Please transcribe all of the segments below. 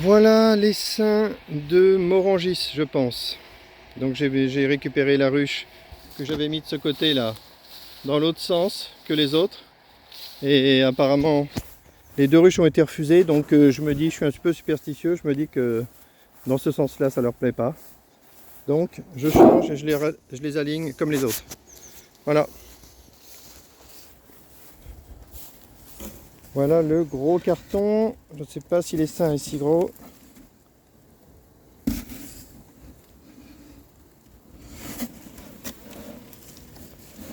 Voilà l'essaim de Morangis, je pense. Donc j'ai récupéré la ruche que j'avais mis de ce côté là, dans l'autre sens que les autres. Et apparemment, les deux ruches ont été refusées. Donc je me dis, je suis un petit peu superstitieux, je me dis que dans ce sens-là, ça leur plaît pas. Donc je change et je les aligne comme les autres. Voilà. Voilà le gros carton. Je ne sais pas si l'essaim est si gros.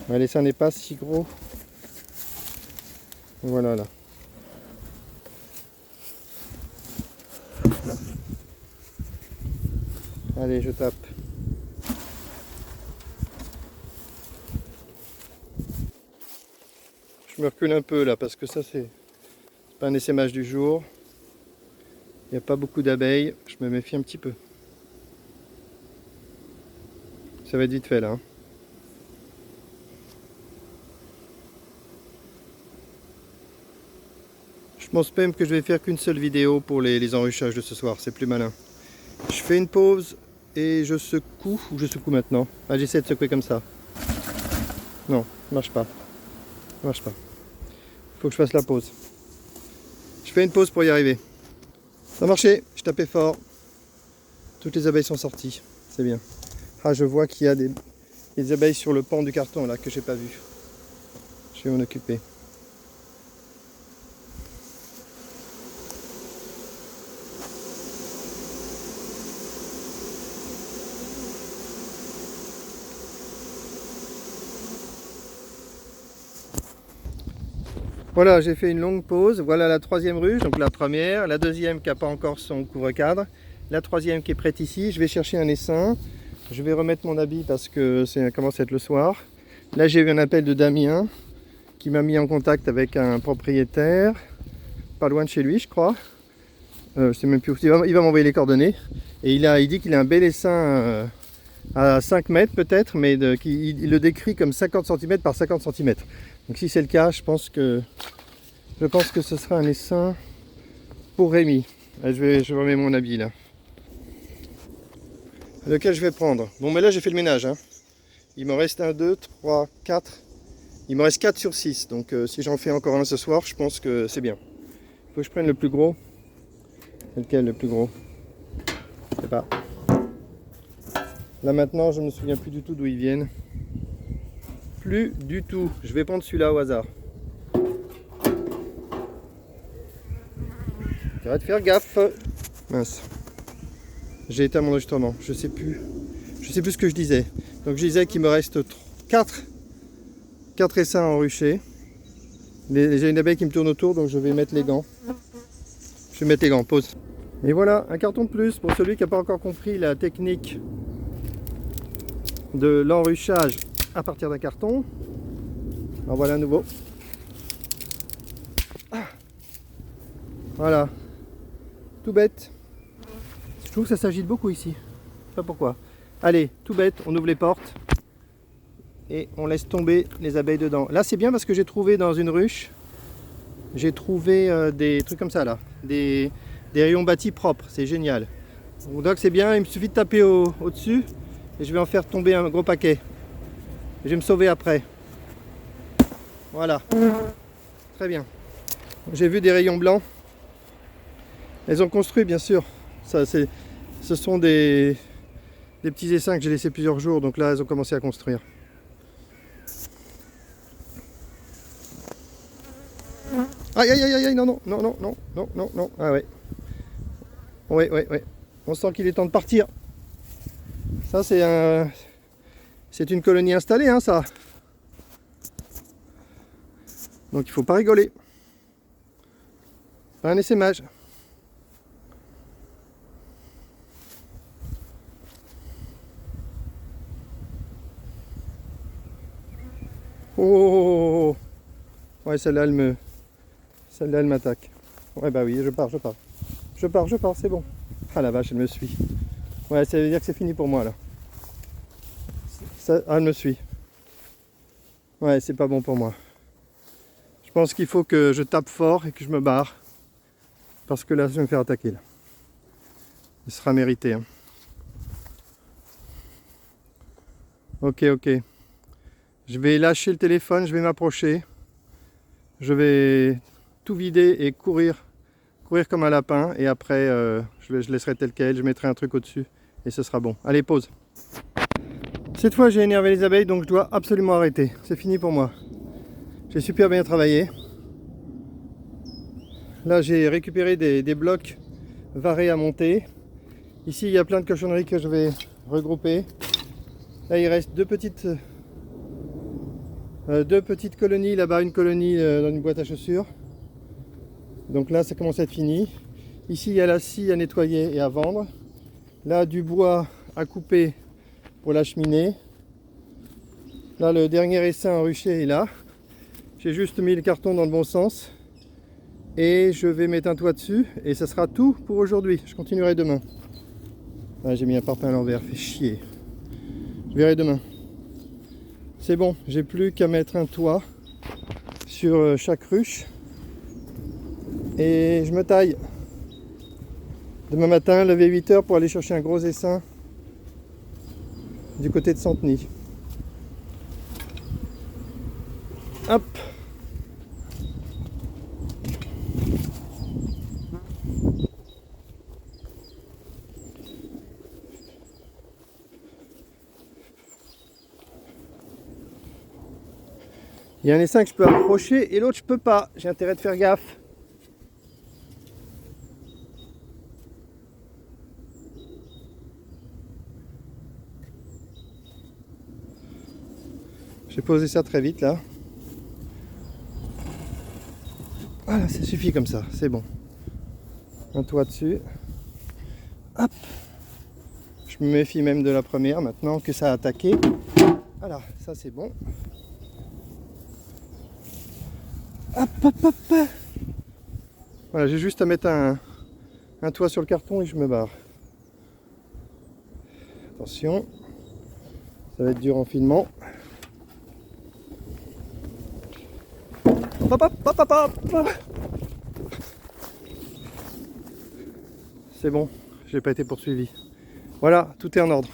Ouais, l'essaim n'est pas si gros. Voilà là. Allez, je tape. Je me recule un peu là parce que ça c'est pas un essaimage du jour. Il n'y a pas beaucoup d'abeilles. Je me méfie un petit peu. Ça va être vite fait là. Je pense même que je vais faire qu'une seule vidéo pour les enruchages de ce soir. C'est plus malin. Je fais une pause et je secoue. Ou je secoue maintenant. Ah, j'essaie de secouer comme ça. Non, ça marche pas. Ça marche pas. Faut que je fasse la pause. Je fais une pause pour y arriver. Ça a marché. Je tapais fort. Toutes les abeilles sont sorties. C'est bien. Ah, je vois qu'il y a des abeilles sur le pan du carton là que j'ai pas vu. Je vais m'en occuper. Voilà, j'ai fait une longue pause. Voilà la troisième ruche, donc la première, la deuxième qui n'a pas encore son couvre-cadre, la troisième qui est prête ici. Je vais chercher un essaim. Je vais remettre mon habit parce que ça commence à être le soir. Là, j'ai eu un appel de Damien qui m'a mis en contact avec un propriétaire, pas loin de chez lui, je crois. Je sais même plus où. Il va m'envoyer les coordonnées. Et il dit qu'il a un bel essaim à 5 mètres peut-être, mais il le décrit comme 50 cm par 50 cm. Donc si c'est le cas, je pense que ce sera un essaim pour Rémi. Là, je remets mon habit là. Lequel je vais prendre. Bon, mais là j'ai fait le ménage. Hein. Il me reste 1, 2, 3, 4. Il me reste 4 sur 6. Donc si j'en fais encore un ce soir, je pense que c'est bien. Il faut que je prenne le plus gros. Lequel le plus gros? Je sais pas. Là maintenant, je ne me souviens plus du tout d'où ils viennent. Plus du tout. Je vais prendre celui-là au hasard. Arrête de faire gaffe. Mince. J'ai éteint mon enregistrement. Je sais plus ce que je disais. Donc je disais qu'il me reste 4 essaims enruchés. J'ai une abeille qui me tourne autour, donc je vais mettre les gants. Je vais mettre les gants. Pause. Et voilà, un carton de plus pour celui qui n'a pas encore compris la technique de l'enruchage à partir d'un carton. En voilà un nouveau. Voilà. Tout bête. Je trouve que ça s'agite beaucoup ici. Je sais pas pourquoi. Allez, tout bête, on ouvre les portes. Et on laisse tomber les abeilles dedans. Là c'est bien parce que j'ai trouvé dans une ruche, j'ai trouvé des trucs comme ça là. Des rayons bâtis propres, c'est génial. Donc c'est bien, il me suffit de taper au-dessus et je vais en faire tomber un gros paquet. Je vais me sauver après. Voilà. Très bien. J'ai vu des rayons blancs. Elles ont construit bien sûr. Ce sont des petits essaims que j'ai laissés plusieurs jours, donc là elles ont commencé à construire. Aïe aïe aïe aïe, non non non non non non non non, ah ouais. Ouais ouais ouais. On sent qu'il est temps de partir. Ça c'est une colonie installée hein ça. Donc il faut pas rigoler. Pas un essaimage. Oh, ouais, celle-là, elle m'attaque. Ouais, bah oui, je pars, c'est bon. Ah la vache, elle me suit. Ouais, ça veut dire que c'est fini pour moi, là. Elle me suit. Ouais, c'est pas bon pour moi. Je pense qu'il faut que je tape fort et que je me barre. Parce que là, je vais me faire attaquer, là. Il sera mérité. Hein. Ok. Je vais lâcher le téléphone, je vais m'approcher. Je vais tout vider et courir comme un lapin. Et après, je laisserai tel quel, je mettrai un truc au-dessus et ce sera bon. Allez, pause. Cette fois, j'ai énervé les abeilles, donc je dois absolument arrêter. C'est fini pour moi. J'ai super bien travaillé. Là, j'ai récupéré des blocs varés à monter. Ici, il y a plein de cochonneries que je vais regrouper. Là, il reste deux petites colonies. Là-bas, une colonie dans une boîte à chaussures. Donc là, ça commence à être fini. Ici, il y a la scie à nettoyer et à vendre. Là, du bois à couper pour la cheminée. Là, le dernier essaim en rucher est là. J'ai juste mis le carton dans le bon sens. Et je vais mettre un toit dessus. Et ça sera tout pour aujourd'hui. Je continuerai demain. Ah, j'ai mis un parpaing à l'envers, fait chier. Je verrai demain. C'est bon, j'ai plus qu'à mettre un toit sur chaque ruche. Et je me taille. Demain matin, lever 8 h pour aller chercher un gros essaim du côté de Centeny. Hop. Il y a un essaim que je peux approcher et l'autre je peux pas. J'ai intérêt de faire gaffe. J'ai posé ça très vite là. Voilà, ça suffit comme ça, c'est bon. Un toit dessus. Hop. Je me méfie même de la première maintenant que ça a attaqué. Voilà, ça c'est bon. Hop. Voilà, j'ai juste à mettre un toit sur le carton et je me barre. Attention, ça va être dur en filement. Hop. C'est bon, j'ai pas été poursuivi. Voilà, tout est en ordre.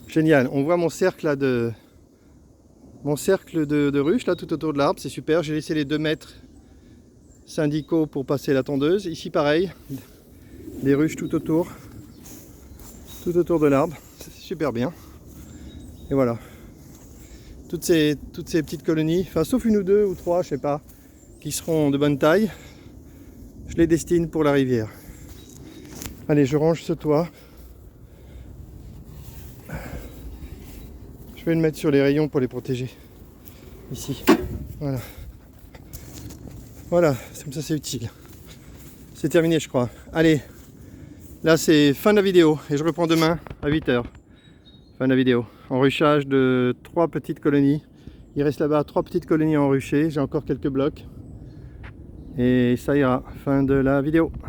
Génial, on voit mon cercle là de ruches là tout autour de l'arbre, c'est super. J'ai laissé les 2 mètres syndicaux pour passer la tondeuse. Ici pareil, des ruches tout autour de l'arbre, c'est super bien. Et voilà, toutes ces petites colonies, enfin sauf une ou 2 ou 3, je sais pas, qui seront de bonne taille, je les destine pour la rivière. Allez, je range ce toit. Je vais le mettre sur les rayons pour les protéger. Ici. Voilà, comme ça c'est utile. C'est terminé je crois. Allez, là c'est fin de la vidéo et je reprends demain à 8 h. Fin de la vidéo. Enruchage de 3 petites colonies. Il reste là-bas 3 petites colonies enruchées. J'ai encore quelques blocs. Et ça ira. Fin de la vidéo.